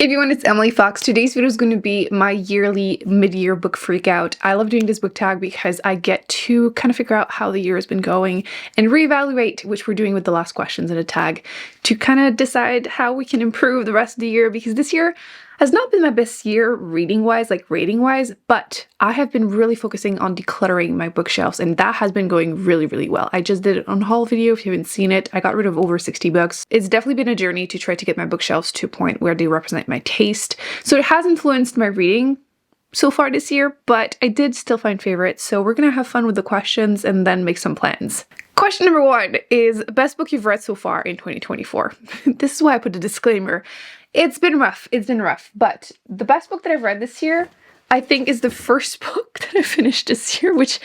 Everyone, it's Emily Fox. Today's video is going to be my yearly mid-year book freakout. I love doing this book tag because I get to kind of figure out how the year has been going and reevaluate, which we're doing with the last questions in a tag, to kind of decide how we can improve the rest of the year, because this year has not been my best year reading-wise, like rating-wise, but I have been really focusing on decluttering my bookshelves, and that has been going really, really well. I just did an unhaul video. If you haven't seen it, I got rid of over 60 books. It's definitely been a journey to try to get my bookshelves to a point where they represent my taste. So it has influenced my reading so far this year, but I did still find favorites. So we're gonna have fun with the questions and then make some plans. Question number 1 is best book you've read so far in 2024. This is why I put a disclaimer. It's been rough, but the best book that I've read this year, I think, is the first book that I finished this year, which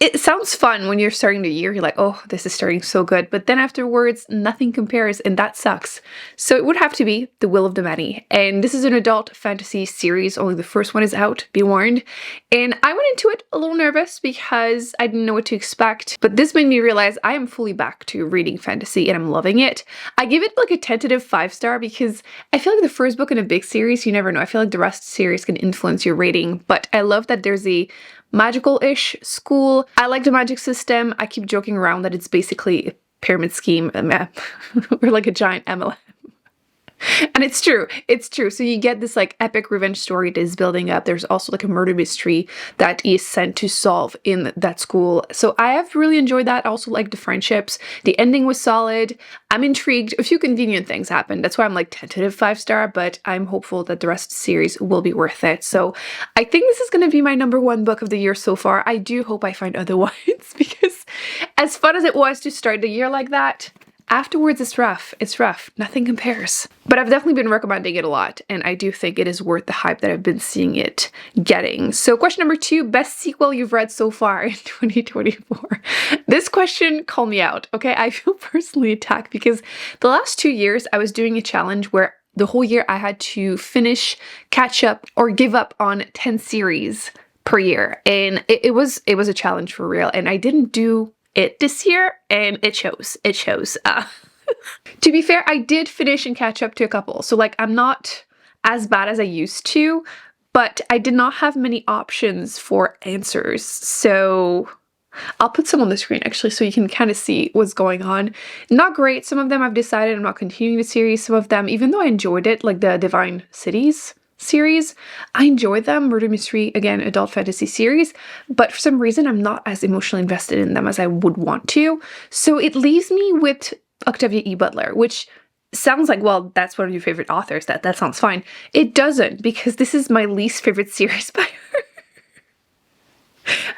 it sounds fun when you're starting the year. You're like, oh, this is starting so good. But then afterwards, nothing compares, and that sucks. So it would have to be The Will of the Many. And this is an adult fantasy series. Only the first one is out, be warned. And I went into it a little nervous because I didn't know what to expect. But this made me realize I am fully back to reading fantasy and I'm loving it. I give it like a tentative 5-star because I feel like the first book in a big series, you never know. I feel like the rest of the series can influence your rating. But I love that there's a magical-ish school. I like the magic system. I keep joking around that it's basically a pyramid scheme or like a giant MLM. And it's true. So you get this like epic revenge story that is building up. There's also like a murder mystery that is sent to solve in that school. So I have really enjoyed that. I also like the friendships. The ending was solid. I'm intrigued. A few convenient things happened. That's why I'm like tentative 5-star, but I'm hopeful that the rest of the series will be worth it. So I think this is going to be my #1 book of the year so far. I do hope I find other ones because as fun as it was to start the year like that, afterwards, it's rough. It's rough. Nothing compares. But I've definitely been recommending it a lot, and I do think it is worth the hype that I've been seeing it getting. So question number 2, best sequel you've read so far in 2024. This question called me out, okay? I feel personally attacked because the last 2 years I was doing a challenge where the whole year I had to finish, catch up, or give up on 10 series per year. And it was a challenge for real, and I didn't do it this year, and it shows. To be fair, I did finish and catch up to a couple, so like I'm not as bad as I used to, but I did not have many options for answers. So I'll put some on the screen actually so you can kind of see what's going on. Not great. Some of them I've decided I'm not continuing the series. Some of them, even though I enjoyed it, like the Divine Cities series, I enjoyed them. Murder mystery, again, adult fantasy series, but for some reason I'm not as emotionally invested in them as I would want to. So it leaves me with Octavia E. Butler, which sounds like, well, that's one of your favorite authors. That sounds fine. It doesn't, because this is my least favorite series by her.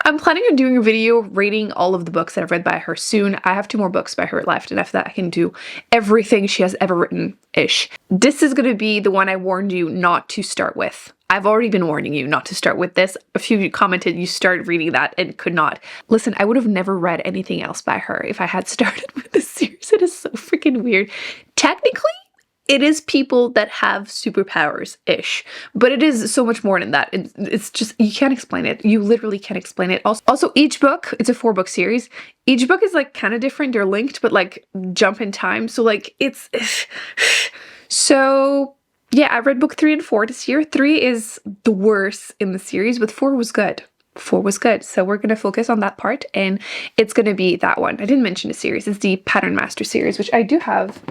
I'm planning on doing a video rating all of the books that I've read by her soon. I have 2 more books by her left, and after that I can do everything she has ever written-ish. This is going to be the one I warned you not to start with. I've already been warning you not to start with this. A few of you commented you started reading that and could not. Listen, I would have never read anything else by her if I had started with this series. It is so freaking weird. Technically, it is people that have superpowers-ish, but it is so much more than that. It's just, you can't explain it. You literally can't explain it. Also, each book, it's a 4-book series. Each book is like kind of different. They're linked, but like jump in time. So like it's, so yeah, I read book 3 and 4 this year. 3 is the worst in the series, but 4 was good. 4 was good. So we're going to focus on that part, and it's going to be that one. I didn't mention the series. It's the Pattern Master series, which I do have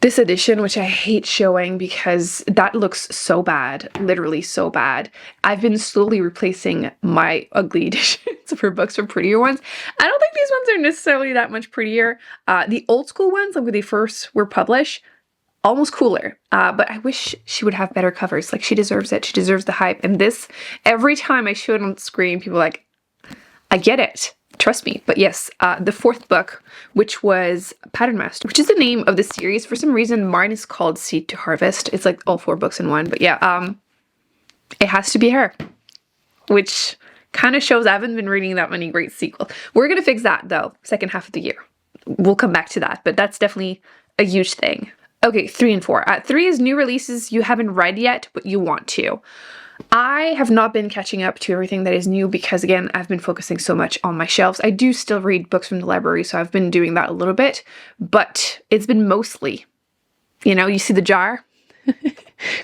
this edition, which I hate showing because that looks so bad, literally so bad. I've been slowly replacing my ugly editions of her books for prettier ones. I don't think these ones are necessarily that much prettier. The old school ones, like when they first were published, almost cooler, but I wish she would have better covers. Like, she deserves it. She deserves the hype. And this, every time I show it on screen, people are like, I get it. Trust me. But yes, the 4th book, which was Pattern Master, which is the name of the series. For some reason, mine is called Seed to Harvest. It's like all 4 books in one. But yeah, it has to be her, which kind of shows I haven't been reading that many great sequels. We're going to fix that, though, second half of the year. We'll come back to that, but that's definitely a huge thing. Okay, 3 and 4. 3 is new releases you haven't read yet, but you want to. I have not been catching up to everything that is new because, again, I've been focusing so much on my shelves. I do still read books from the library, so I've been doing that a little bit, but it's been mostly, you know, you see the jar?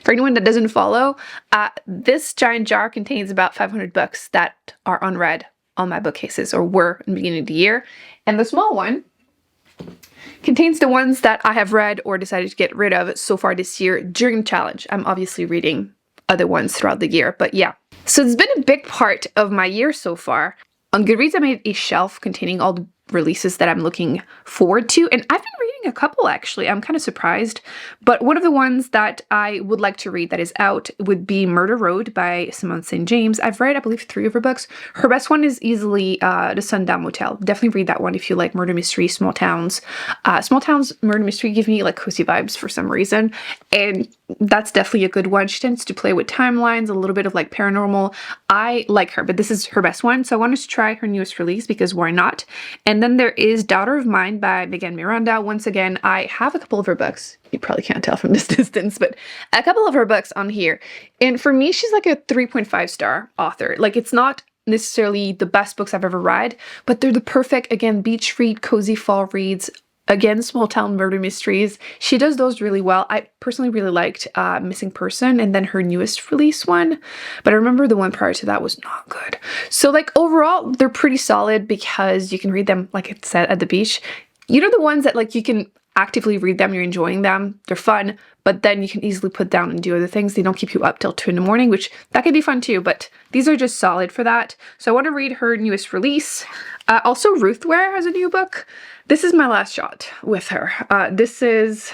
For For anyone that doesn't follow, this giant jar contains about 500 books that are unread on my bookcases, or were in the beginning of the year. And the small one contains the ones that I have read or decided to get rid of so far this year during the challenge. I'm obviously reading other ones throughout the year, but yeah. So it's been a big part of my year so far. On Goodreads, I made a shelf containing all the releases that I'm looking forward to, and I've been reading a couple actually. I'm kind of surprised, but one of the ones that I would like to read that is out would be Murder Road by Simone St. James. I've read, I believe, 3 of her books. Her best one is easily The Sundown Motel. Definitely read that one if you like murder mystery, small towns. Small towns murder mystery give me like cozy vibes for some reason, and that's definitely a good one. She tends to play with timelines, a little bit of like paranormal. I like her, but this is her best one, so I wanted to try her newest release because why not? And then there is Daughter of Mine by Megan Miranda. Once again, I have a couple of her books. You probably can't tell from this distance, but a couple of her books on here. And for me, she's like a 3.5 star author. Like, it's not necessarily the best books I've ever read, but they're the perfect, again, beach read, cozy fall reads. Again, small town murder mysteries. She does those really well. I personally really liked Missing Person and then her newest release one, but I remember the one prior to that was not good. So like overall, they're pretty solid because you can read them, like I said, at the beach. You know, the ones that like you can actively read them, you're enjoying them, they're fun, but then you can easily put down and do other things. They don't keep you up till 2 in the morning, which that can be fun too, but these are just solid for that. So I want to read her newest release. Also, Ruth Ware has a new book. This is my last shot with her. This is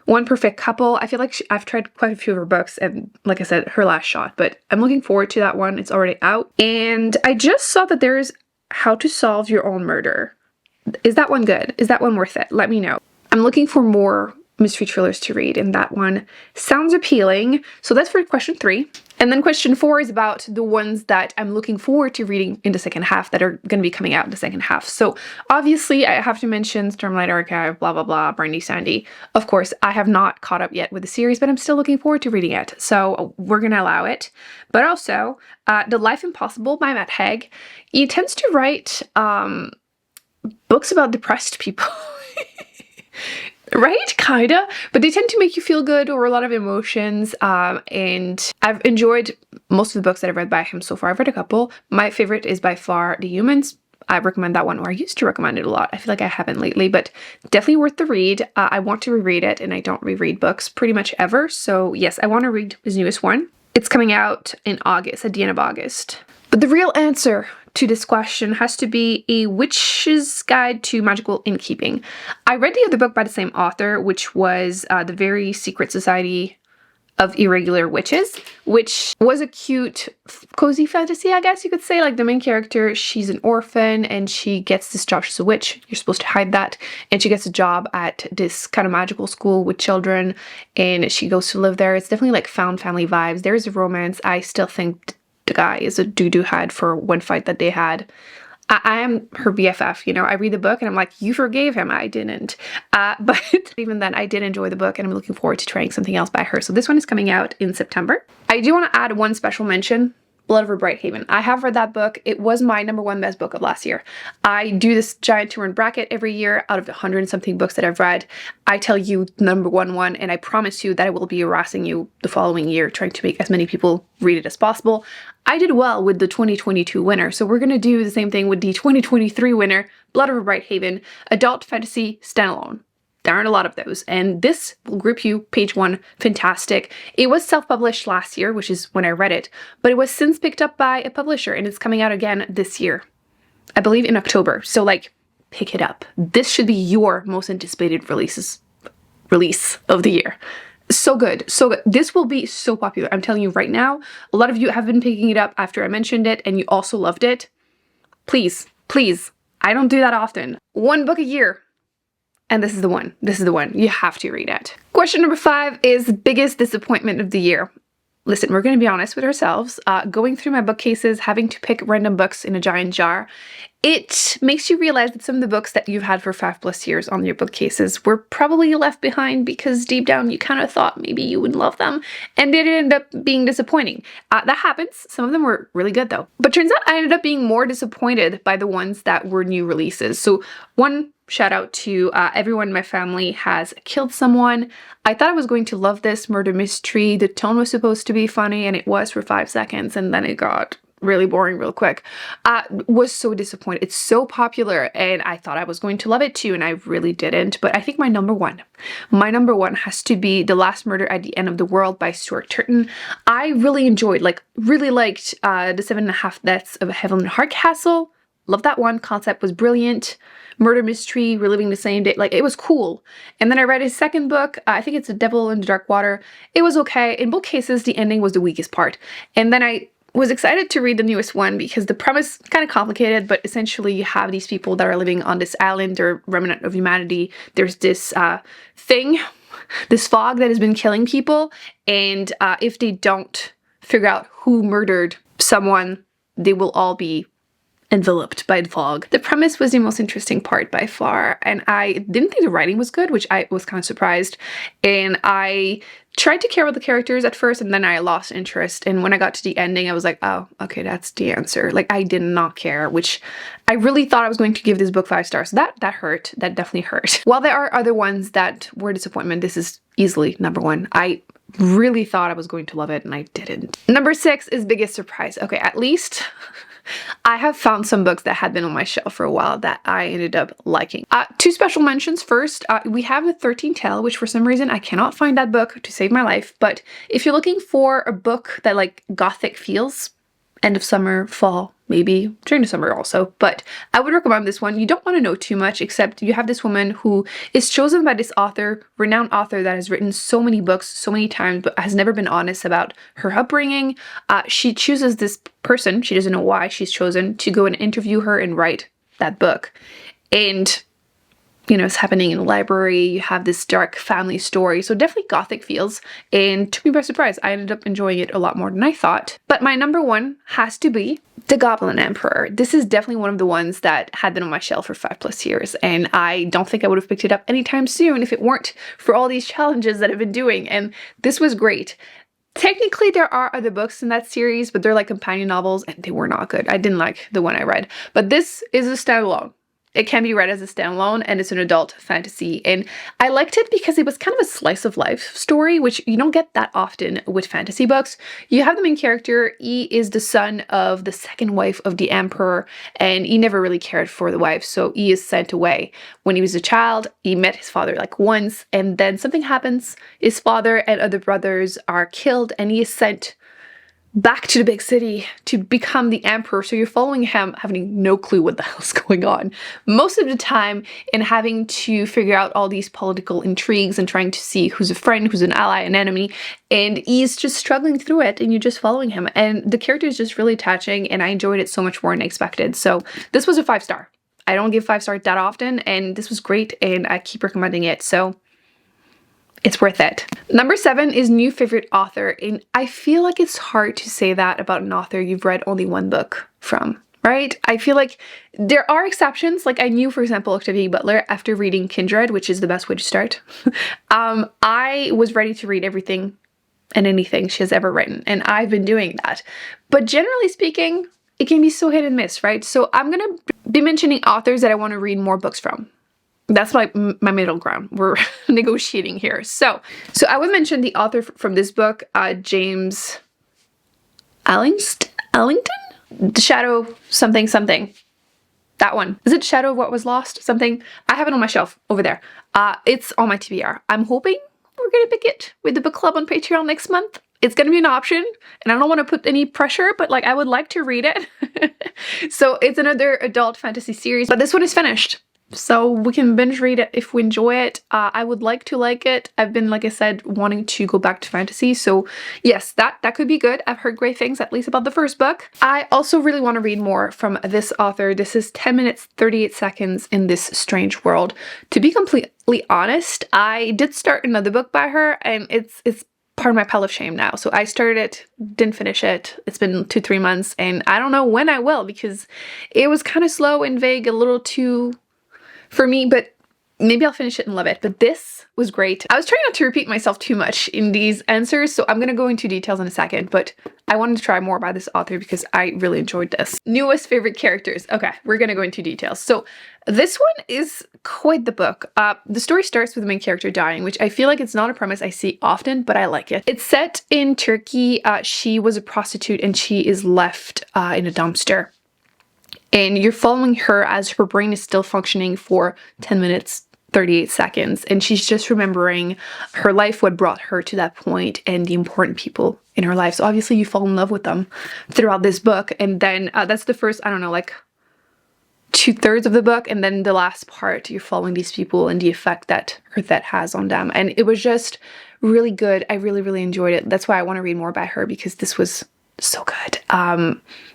One Perfect Couple. I feel like I've tried quite a few of her books, and like I said, her last shot, but I'm looking forward to that one. It's already out. And I just saw that there is How to Solve Your Own Murder. Is that one good? Is that one worth it? Let me know. I'm looking for more mystery thrillers to read, and that one sounds appealing. So that's for question 3. And then question 4 is about the ones that I'm looking forward to reading in the second half that are going to be coming out in the second half. So obviously I have to mention Stormlight Archive, blah, blah, blah, Brandy Sandy. Of course, I have not caught up yet with the series, but I'm still looking forward to reading it. So we're going to allow it. But also The Life Impossible by Matt Haig. He tends to write books about depressed people. Right? Kinda. But they tend to make you feel good or a lot of emotions. And I've enjoyed most of the books that I've read by him so far. I've read a couple. My favorite is by far The Humans. I recommend that one, or I used to recommend it a lot. I feel like I haven't lately, but definitely worth the read. I want to reread it, and I don't reread books pretty much ever. So yes, I want to read his newest one. It's coming out in August, at the end of August. But the real answer to this question has to be A Witch's Guide to Magical Innkeeping. I read the other book by the same author, which was The Very Secret Society of Irregular Witches, which was a cute, cozy fantasy, I guess you could say. Like, the main character, she's an orphan, and she gets this job. She's a witch. You're supposed to hide that. And she gets a job at this kind of magical school with children, and she goes to live there. It's definitely like found family vibes. There is a romance. I still think the guy is a doo-doo head for one fight that they had. I am her BFF, you know. I read the book and I'm like, you forgave him. I didn't. But even then, I did enjoy the book, and I'm looking forward to trying something else by her. So this one is coming out in September. I do want to add one special mention. Blood Over Brighthaven. I have read that book. It was my #1 best book of last year. I do this giant turn bracket every year out of the 100 and something books that I've read. I tell you #1 one, and I promise you that I will be harassing you the following year, trying to make as many people read it as possible. I did well with the 2022 winner, so we're going to do the same thing with the 2023 winner, Blood Over Brighthaven, adult fantasy standalone. There aren't a lot of those, and this will group you page 1. Fantastic. It was self-published last year, which is when I read it, but it was since picked up by a publisher, and it's coming out again this year. I believe in October, so like, pick it up. This should be your most anticipated release of the year. So good, so good. This will be so popular. I'm telling you right now, a lot of you have been picking it up after I mentioned it, and you also loved it. Please, please, I don't do that often. 1 book a year. And this is the one. This is the one. You have to read it. Question number 5 is biggest disappointment of the year. Listen, we're going to be honest with ourselves. Going through my bookcases, having to pick random books in a giant jar, it makes you realize that some of the books that you've had for 5+ years on your bookcases were probably left behind because deep down you kind of thought maybe you would love them, and they ended up being disappointing. That happens. Some of them were really good though. But turns out I ended up being more disappointed by the ones that were new releases. So one Shout out to everyone in my family has killed someone. I thought I was going to love this murder mystery. The tone was supposed to be funny, and it was for 5 seconds, and then it got really boring real quick. Was so disappointed. It's so popular, and I thought I was going to love it too, and I really didn't. But I think my number one has to be The Last Murder at the End of the World by Stuart Turton. I really enjoyed, really liked The 7.5 Deaths of Evelyn Hardcastle. Love that one. Concept was brilliant. Murder mystery, reliving the same day. Like, it was cool. And then I read his second book. I think it's The Devil in the Dark Water. It was okay. In both cases, the ending was the weakest part. And then I was excited to read the newest one because the premise kind of complicated, but essentially you have these people that are living on this island. They're remnant of humanity. There's this this fog that has been killing people. And if they don't figure out who murdered someone, they will all be enveloped by the fog. The premise was the most interesting part by far, and I didn't think the writing was good, which I was kind of surprised. And I tried to care about the characters at first, and then I lost interest. And when I got to the ending, I was like, oh, okay, that's the answer. Like, I did not care, which I really thought I was going to give this book 5 stars. That hurt. That definitely hurt. While there are other ones that were disappointment, this is easily number one. I really thought I was going to love it, and I didn't. Number 6 is Biggest Surprise. Okay, at least I have found some books that had been on my shelf for a while that I ended up liking. 2 special mentions. First, we have The 13th Tale, which for some reason I cannot find that book to save my life. But if you're looking for a book that like gothic feels, end of summer, fall, maybe during the summer also, but I would recommend this one. You don't want to know too much, except you have this woman who is chosen by this author, renowned author that has written so many books so many times, but has never been honest about her upbringing. She chooses this person, she doesn't know why she's chosen, to go and interview her and write that book. And you know, it's happening in a library. You have this dark family story. So definitely gothic feels, and took me by surprise. I ended up enjoying it a lot more than I thought. But my number one has to be The Goblin Emperor. This is definitely one of the ones that had been on my shelf for 5+ years, and I don't think I would have picked it up anytime soon if it weren't for all these challenges that I've been doing, and this was great. Technically, there are other books in that series, but they're like companion novels, and they were not good. I didn't like the one I read, but this is a standalone. It can be read as a standalone, and it's an adult fantasy. And I liked it because it was kind of a slice of life story, which you don't get that often with fantasy books. You have the main character. E is the son of the second wife of the emperor, and E never really cared for the wife, so E is sent away. When he was a child, he met his father like once, and then something happens. His father and other brothers are killed, and he is sent back to the big city to become the emperor. So you're following him, having no clue what the hell's going on most of the time, and having to figure out all these political intrigues and trying to see who's a friend, who's an ally, an enemy, and he's just struggling through it, and you're just following him. And the character is just really touching, and I enjoyed it so much more than I expected. So this was a 5 star. I don't give 5 stars that often, and this was great, and I keep recommending it. So it's worth it. Number 7 is New Favorite Author, and I feel like it's hard to say that about an author you've read only one book from, right? I feel like there are exceptions. Like, I knew, for example, Octavia Butler after reading Kindred, which is the best way to start. I was ready to read everything and anything she has ever written, and I've been doing that. But generally speaking, it can be so hit and miss, right? So I'm gonna be mentioning authors that I want to read more books from. That's my middle ground. We're negotiating here. So I would mention the author from this book, James Ellington? The Shadow something something. That one. Is it Shadow of What Was Lost? Something. I have it on my shelf over there. It's on my TBR. I'm hoping we're gonna pick it with the book club on Patreon next month. It's gonna be an option, and I don't want to put any pressure, but like, I would like to read it. So it's another adult fantasy series, but this one is finished. So we can binge read it if we enjoy it. I would like to like it. I've been, like I said, wanting to go back to fantasy. So yes, that could be good. I've heard great things, at least about the first book. I also really want to read more from this author. This is 10 minutes, 38 seconds in this strange world. To be completely honest, I did start another book by her, and it's part of my pile of shame now. So I started it, didn't finish it. It's been 2-3 months, and I don't know when I will, because it was kind of slow and vague, a little too for me, but maybe I'll finish it and love it, but this was great. I was trying not to repeat myself too much in these answers, so I'm going to go into details in a second, but I wanted to try more about this author because I really enjoyed this. Newest favorite characters. Okay, we're going to go into details. So this one is quite the book. The story starts with the main character dying, which I feel like it's not a premise I see often, but I like it. It's set in Turkey. She was a prostitute and she is left in a dumpster. And you're following her as her brain is still functioning for 10 minutes, 38 seconds. And she's just remembering her life, what brought her to that point, and the important people in her life. So obviously you fall in love with them throughout this book. And then that's the first, I don't know, like 2/3 of the book. And then the last part, you're following these people and the effect that her death has on them. And it was just really good. I really, really enjoyed it. That's why I want to read more about her, because this was so good.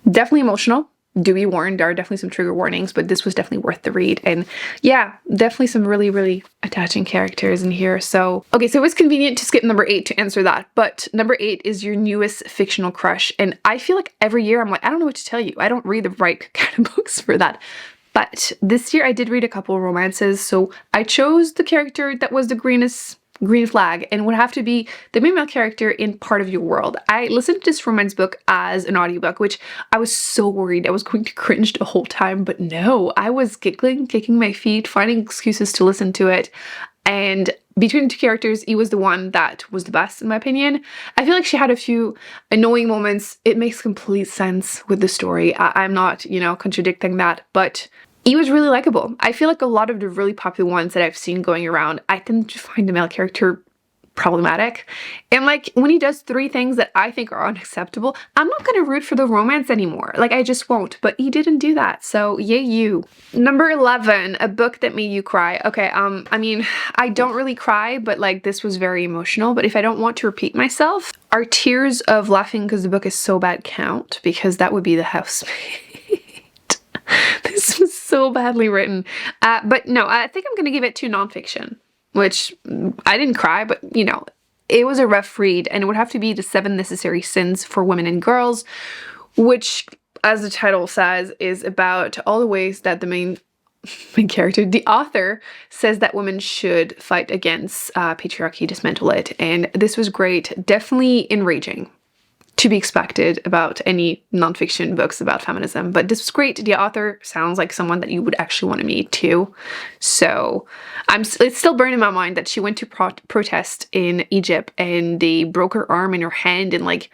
Definitely emotional. Do be warned, there are definitely some trigger warnings, but this was definitely worth the read. And yeah, definitely some really, really attaching characters in here. So, okay, so it was convenient to skip number 8 to answer that. But number 8 is your newest fictional crush. And I feel like every year I'm like, I don't know what to tell you. I don't read the right kind of books for that. But this year I did read a couple of romances. So I chose the character that was the green flag and would have to be the main male character in Part of Your World. I listened to this romance book as an audiobook, which I was so worried I was going to cringe the whole time, but no, I was giggling, kicking my feet, finding excuses to listen to it. And between the two characters, he was the one that was the best in my opinion. I feel like she had a few annoying moments. It makes complete sense with the story. I'm not, you know, contradicting that, but he was really likable. I feel like a lot of the really popular ones that I've seen going around, I tend to find the male character problematic. And like when he does 3 things that I think are unacceptable, I'm not going to root for the romance anymore. Like I just won't. But he didn't do that. So yay you. Number 11, a book that made you cry. Okay, I mean, I don't really cry, but like this was very emotional. But if I don't want to repeat myself, are tears of laughing because the book is so bad count? Because that would be The Housemaid. This was so badly written. But no, I think I'm going to give it to nonfiction, which I didn't cry, but you know, it was a rough read, and it would have to be The 7 Necessary Sins for Women and Girls, which, as the title says, is about all the ways that the main character, the author, says that women should fight against patriarchy, dismantle it. And this was great. Definitely enraging, to be expected about any nonfiction books about feminism, but this was great. The author sounds like someone that you would actually want to meet too. So it's still burned in my mind that she went to protest in Egypt and they broke her arm and her hand and like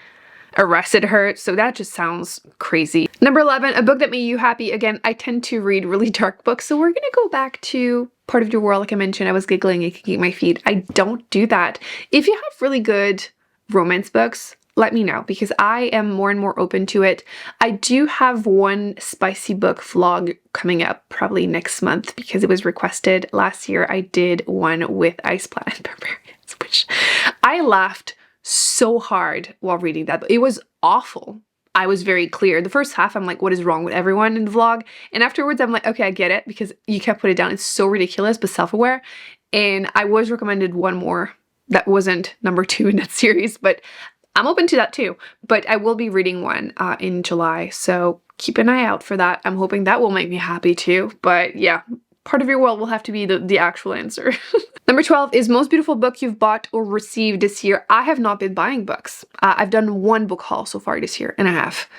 arrested her. So that just sounds crazy. Number 11, a book that made you happy. Again, I tend to read really dark books, so we're gonna go back to Part of Your World. Like I mentioned, I was giggling and kicking my feet. I don't do that. If you have really good romance books, let me know, because I am more and more open to it. I do have one spicy book vlog coming up probably next month because it was requested. Last year I did one with Ice Planet Barbarians, which I laughed so hard while reading that. It was awful. I was very clear. The first half I'm like, what is wrong with everyone in the vlog? And afterwards I'm like, okay, I get it, because you can't put it down. It's so ridiculous but self-aware. And I was recommended one more that wasn't number 2 in that series, but I'm open to that too. But I will be reading one in July, so keep an eye out for that. I'm hoping that will make me happy too. But yeah, Part of Your World will have to be the actual answer. Number 12 is most beautiful book you've bought or received this year. I have not been buying books. I've done 1 book haul so far this year and a half.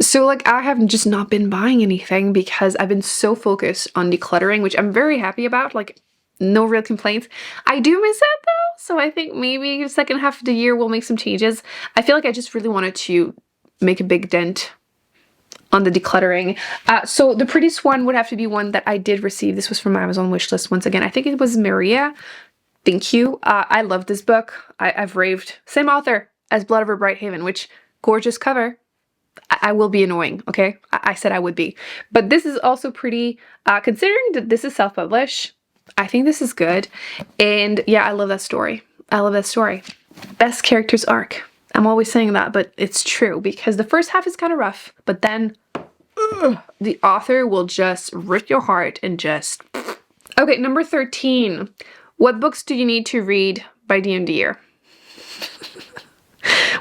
So like I have just not been buying anything because I've been so focused on decluttering, which I'm very happy about. Like no real complaints. I do miss it though, so I think maybe the second half of the year we'll make some changes. I feel like I just really wanted to make a big dent on the decluttering. So the prettiest one would have to be one that I did receive. This was from my Amazon wishlist once again. I think it was Maria. Thank you. I love this book. I've raved. Same author as Blood Over Bright Haven, which gorgeous cover. I will be annoying, okay? I said I would be. But this is also pretty, considering that this is self-published. I think this is good. And yeah, I love that story. I love that story. Best characters arc. I'm always saying that, but it's true because the first half is kind of rough, but then the author will just rip your heart and just... Okay, number 13. What books do you need to read by the end of the year?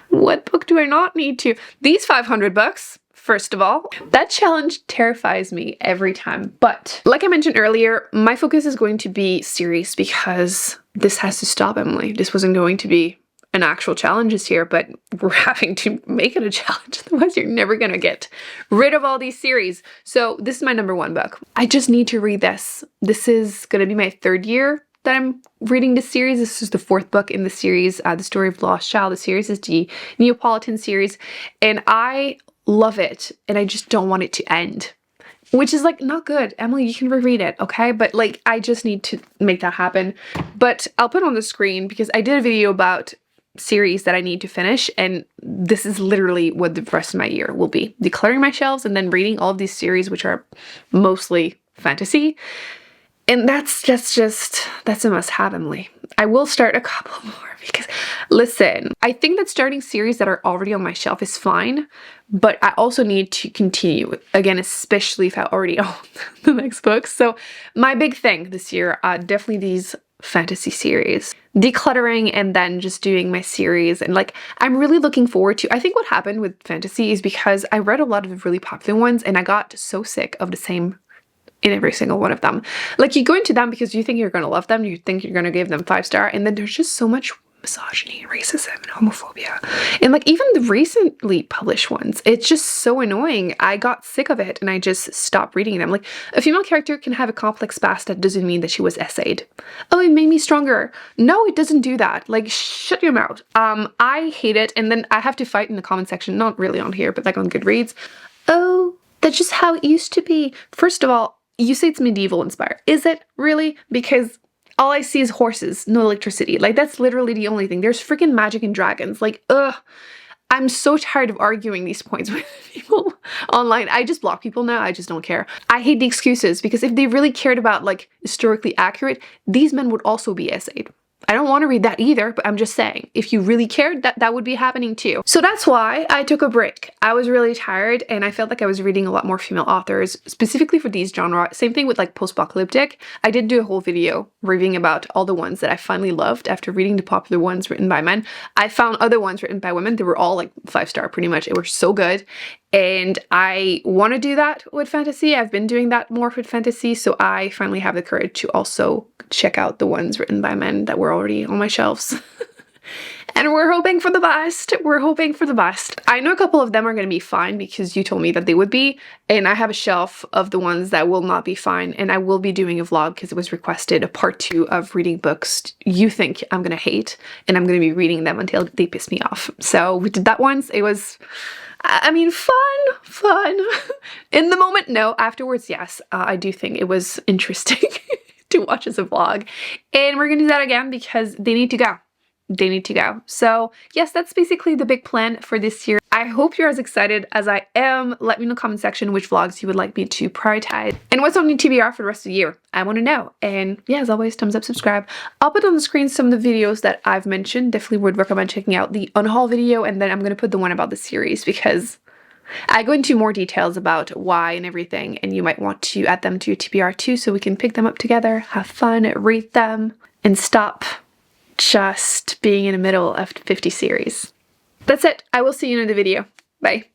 What book do I not need to? These 500 books. first of all. That challenge terrifies me every time. But like I mentioned earlier, my focus is going to be series because this has to stop, Emily. This wasn't going to be an actual challenge this year, but we're having to make it a challenge. Otherwise, you're never going to get rid of all these series. So this is my #1 book. I just need to read this. This is going to be my 3rd year that I'm reading this series. This is the 4th book in the series, The Story of the Lost Child. The series is the Neapolitan series, and I love it, and I just don't want it to end. Which is like not good. Emily, you can reread it, okay? But like, I just need to make that happen. But I'll put it on the screen because I did a video about series that I need to finish, and this is literally what the rest of my year will be. Decluttering my shelves and then reading all of these series, which are mostly fantasy. And that's a must-have, Emily. I will start a couple more because, listen, I think that starting series that are already on my shelf is fine, but I also need to continue, again, especially if I already own the next book. So my big thing this year, definitely these fantasy series. Decluttering and then just doing my series, and like, I'm really looking forward to, I think what happened with fantasy is because I read a lot of the really popular ones and I got so sick of the same in every single one of them. Like, you go into them because you think you're going to love them, you think you're going to give them 5-star, and then there's just so much misogyny and racism and homophobia. And like, even the recently published ones, it's just so annoying. I got sick of it and I just stopped reading them. Like, a female character can have a complex past. That doesn't mean that she was essayed. Oh, it made me stronger. No, it doesn't do that. Like, shut your mouth. I hate it. And then I have to fight in the comment section, not really on here, but like on Goodreads. Oh, that's just how it used to be. First of all, you say it's medieval inspired. Is it really? Because all I see is horses, no electricity. Like, that's literally the only thing. There's freaking magic and dragons. Like, ugh. I'm so tired of arguing these points with people online. I just block people now. I just don't care. I hate the excuses, because if they really cared about like historically accurate, these men would also be essayed. I don't want to read that either, but I'm just saying, if you really cared, that would be happening too. So that's why I took a break. I was really tired and I felt like I was reading a lot more female authors, specifically for these genre. Same thing with like post-apocalyptic. I did do a whole video reviewing about all the ones that I finally loved after reading the popular ones written by men. I found other ones written by women. They were all like 5-star pretty much. It was so good. And I want to do that with fantasy. I've been doing that more with fantasy. So I finally have the courage to also check out the ones written by men that were already on my shelves. And we're hoping for the best. We're hoping for the best. I know a couple of them are going to be fine because you told me that they would be. And I have a shelf of the ones that will not be fine. And I will be doing a vlog because it was requested, a part 2 of reading books you think I'm going to hate. And I'm going to be reading them until they piss me off. So we did that once. It was, I mean, fun. In the moment, no. Afterwards, yes. I do think it was interesting to watch as a vlog. And we're going to do that again because they need to go. They need to go. So yes, that's basically the big plan for this year. I hope you're as excited as I am. Let me know in the comment section which vlogs you would like me to prioritize and what's on your TBR for the rest of the year. I want to know. And yeah, as always, thumbs up, subscribe. I'll put on the screen some of the videos that I've mentioned. Definitely would recommend checking out the unhaul video, and then I'm going to put the one about the series because I go into more details about why and everything, and you might want to add them to your TBR too so we can pick them up together, have fun, read them, and stop just being in the middle of 50 series. That's it. I will see you in the video. Bye.